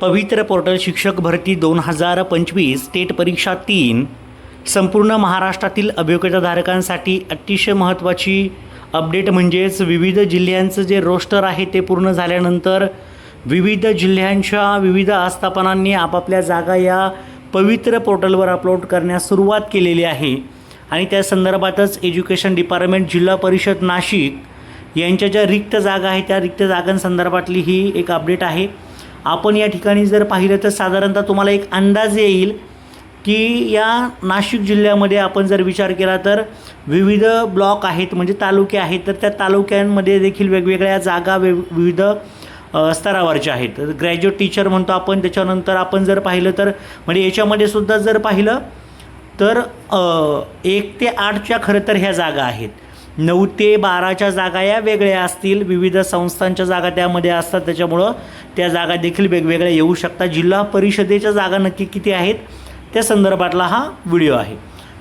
पवित्र पोर्टल शिक्षक भरती 2025 स्टेट परीक्षा 3 संपूर्ण महाराष्ट्रातील अभियोग्यताधारकांसाठी अतिशय महत्त्वाची अपडेट म्हणजेच विविध जिल्ह्यांचं जे रोस्टर आहे ते पूर्ण झाल्यानंतर विविध जिल्ह्यांच्या विविध आस्थापनांनी आपापल्या जागा या पवित्र पोर्टलवर अपलोड करण्यास सुरुवात केलेली आहे आणि त्या संदर्भातच एज्युकेशन डिपार्टमेंट जिल्हा परिषद नाशिक यांच्या ज्या रिक्त जागा आहेत त्या रिक्त जागांसंदर्भातली ही एक अपडेट आहे। आपण या ठिकाणी जर पाहिलं तर साधारणतः तुम्हाला एक अंदाज येईल की या नाशिक जिल्ह्यामध्ये आपण जर विचार केला तर विविध ब्लॉक आहेत म्हणजे तालुके आहेत, तर त्या तालुक्यांमध्ये देखील वेगवेगळ्या जागा विविध स्तरावरच्या आहेत। ग्रॅज्युएट टीचर म्हणतो आपण, त्याच्यानंतर आपण जर पाहिलं तर म्हणजे याच्यामध्ये सुद्धा जर पाहिलं तर 1 ते 8च्या खरं तर ह्या जागा आहेत। 9 ते 12च्या जागा या वेगळ्या असतील, विविध संस्थांच्या जागा त्यामध्ये असतात, त्याच्यामुळं त्या जागा देखील वेगवेगळ्या येऊ शकतात। जिल्हा परिषदेच्या जागा नक्की किती आहेत त्या संदर्भातला हा व्हिडिओ आहे।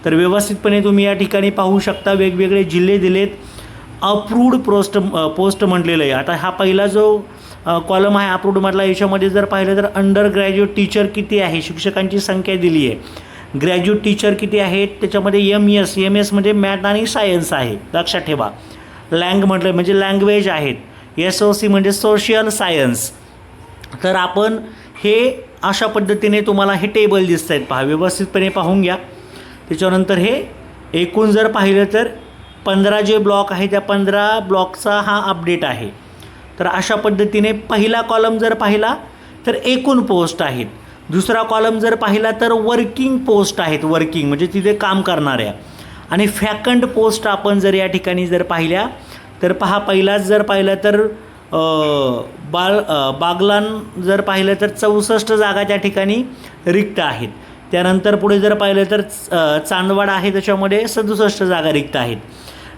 तर व्यवस्थितपणे तुम्ही या ठिकाणी पाहू शकता वेगवेगळे जिल्हे दिलेत, अप्रूव्ड पोस्ट म्हटलेलं आहे। आता हा पहिला जो कॉलम आहे अप्रूव्डमधला, याच्यामध्ये जर पाहिलं तर अंडर ग्रॅज्युएट टीचर किती आहे, शिक्षकांची संख्या दिली आहे। ग्रॅज्युएट टीचर किती आहेत त्याच्यामध्ये एम एस म्हणजे मॅथ आणि सायन्स आहे, लक्षात ठेवा। लँग म्हटलं म्हणजे लँग्वेज आहेत, SOC म्हणजे सोशल सायन्स। तर आपण हे अशा पद्धतीने तुम्हाला हे टेबल दिसत आहेत, पहा व्यवस्थितपणे पाहून घ्या। त्याच्यानंतर हे एकूण जर पाहिलं तर 15 जे ब्लॉक आहे त्या 15 ब्लॉकचा हा अपडेट आहे। तर अशा पद्धतीने पहिला कॉलम जर पाहिला तर एकूण पोस्ट आहेत, दुसरा कॉलम जर पाहिला तर वर्किंग पोस्ट आहेत, वर्किंग म्हणजे तिथे काम करणाऱ्या, आणि फॅकंट पोस्ट आपण जर या ठिकाणी जर पाहिल्या तर पहा पहिलाच जर पाहिलं तर बागलान जर पाहिलं तर 64 जागा त्या ठिकाणी रिक्त आहेत। त्यानंतर पुढे जर पाहिलं तर चांदवड आहे, त्याच्यामध्ये 67 जागा रिक्त आहेत।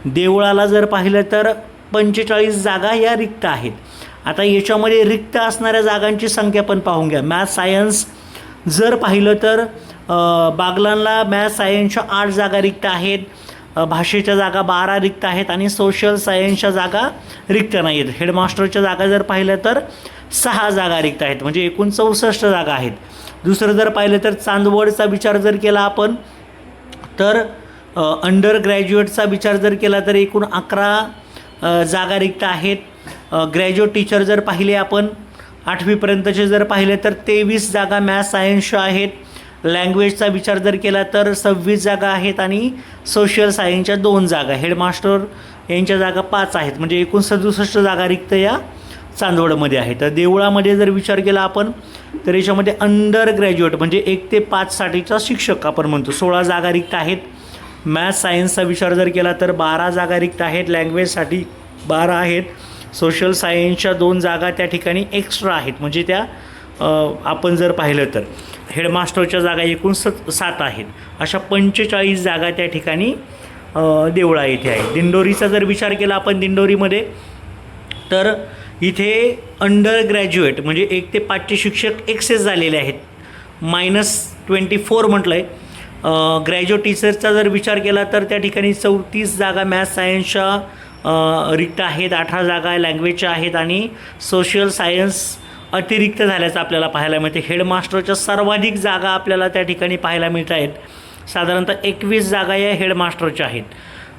देवळाला जर पाहिलं तर 45 जागा या रिक्त आहेत। आता याच्यामध्ये रिक्त असणाऱ्या जागांची संख्या पण पाहून घ्या। मॅथ सायन्स जर पाहिलं तर बागलानला मॅथ सायन्सच्या 8 जागा रिक्त आहेत, भाषेच्या जागा 12 रिक्त आहेत आणि सोशल सायन्सच्या जागा रिक्त नाही आहेत। हेडमास्टरच्या जागा जर पाहिलं तर 6 जागा रिक्त आहेत, म्हणजे एकूण 64 जागा आहेत। दुसरं जर पाहिलं तर चांदवडचा विचार जर केला आपण तर अंडर ग्रॅज्युएटचा विचार जर केला तर एकूण 11 जागा रिक्त आहेत। ग्रॅज्युएट टीचर जर पाहिले आपण 8वीपर्यंतचे जर पाहिले तर 23 जागा मॅथ सायन्सच्या आहेत। लँग्वेजचा विचार जर केला तर 26 जागा आहेत आणि सोशल सायन्सच्या 2 जागा, हेडमास्टर यांच्या जागा 5 आहेत, म्हणजे एकूण 67 जागा रिक्त या चांदवडमध्ये आहेत। तर देवळामध्ये जर विचार केला आपण तर याच्यामध्ये अंडर ग्रॅज्युएट म्हणजे 1 ते 5 साठीचा शिक्षक आपण म्हणतो 16 जागा रिक्त आहेत। मॅथ सायन्सचा विचार जर केला तर 12 जागा रिक्त आहेत, लँग्वेजसाठी 12 आहेत, सोशल सायन्सच्या 2 जागा त्या ठिकाणी एक्स्ट्रा आहेत, म्हणजे त्या आपण जर पाहिलं तर हेडमास्टरच्या जागा एकूण 7 आहेत। अशा 45 जागा त्या ठिकाणी देवळा येथे आहे। दिंडोरीचा जर विचार केला आपण दिंडोरीमध्ये तर इथे अंडर ग्रॅज्युएट म्हणजे 1 ते 5चे शिक्षक एक्सेस झालेले आहेत, -24 म्हटलं आहे। ग्रॅज्युएट टीचरचा जर विचार केला तर त्या ठिकाणी 34 जागा मॅथ सायन्सच्या रिक्त आहेत, 18 जागा लँग्वेजच्या आहेत आणि सोशल सायन्स अतिरिक्त झाल्याचं आपल्याला पाहायला मिळते। हेडमास्टरच्या सर्वाधिक जागा आपल्याला त्या ठिकाणी पाहायला मिळत आहेत, साधारणतः 21 जागा या हेडमास्टरच्या आहेत।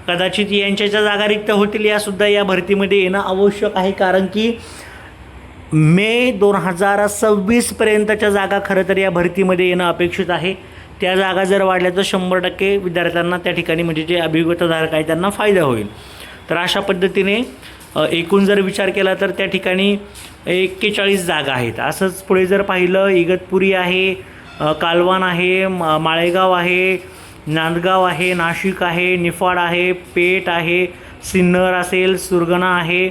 कदाचित यांच्या जागा रिक्त होतील यासुद्धा या भरतीमध्ये येणं आवश्यक आहे, कारण की मे 2026पर्यंतच्या जागा खरं तर या भरतीमध्ये येणं अपेक्षित आहे। त्या जागा जर वाढल्या तर 100% विद्यार्थ्यांना त्या ठिकाणी म्हणजे जे अभियोग्यताधारक आहे त्यांना फायदा होईल। तर अशा पद्धतीने एकूण जर विचार केला तर त्या ठिकाणी 41 जागा आहेत। असंच पुढे जर पाहिलं इगतपुरी आहे, कालवान आहे, माळेगाव आहे, नांदगाव आहे, नाशिक आहे, निफाड आहे, पेठ आहे, सिन्नर असेल, सुरगणा आहे,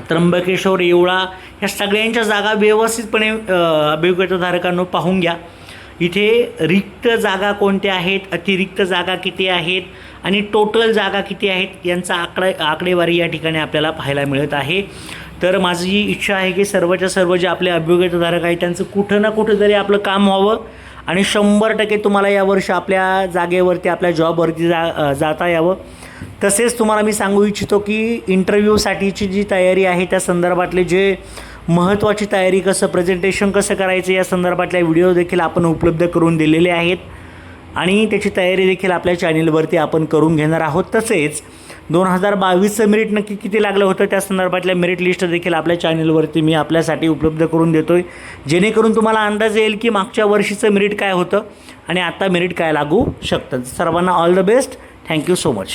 त्र्यंबकेश्वर, येवळा, ह्या सगळ्यांच्या जागा व्यवस्थितपणे अभियोग्यताधारकांनो पाहून घ्या। इथे रिक्त जागा कोणत्या आहेत, अतिरिक्त जागा किती आहेत आणि टोटल जागा किती आहेत यांचा आकडेवारी या ठिकाणी आपल्याला पाहायला मिळत आहे। तर माझी इच्छा आहे की सर्वच्या सर्व जे आपले अभियोग्यताधारक आहेत त्यांचं कुठं ना कुठं तरी आपलं काम व्हावं आणि 100% तुम्हाला यावर्षी आपल्या जागेवरती आपल्या जॉबवरती जाता यावं। तसेच तुम्हाला मी सांगू इच्छितो की इंटरव्ह्यूसाठीची जी तयारी आहे त्या संदर्भातले जे महत्त्वाची तयारी कसं प्रेझेंटेशन कसं करायचं या संदर्भातल्या व्हिडिओ देखील आपण उपलब्ध करून दिलेले आहेत आणि त्याची तयारी देखील आपल्या चॅनेलवरती आपण करून घेणार आहोत. तसेच 2022चं मेरिट नक्की किती लागलं होतं त्या संदर्भातल्या मेरिट लिस्ट देखील आपल्या चॅनेलवरती मी आपल्यासाठी उपलब्ध करून देतो आहे, जेणेकरून तुम्हाला अंदाज येईल की मागच्या वर्षीचं मेरिट काय होतं आणि आता मेरिट काय लागू शकतं. सर्वांना all the best. Thank you so much.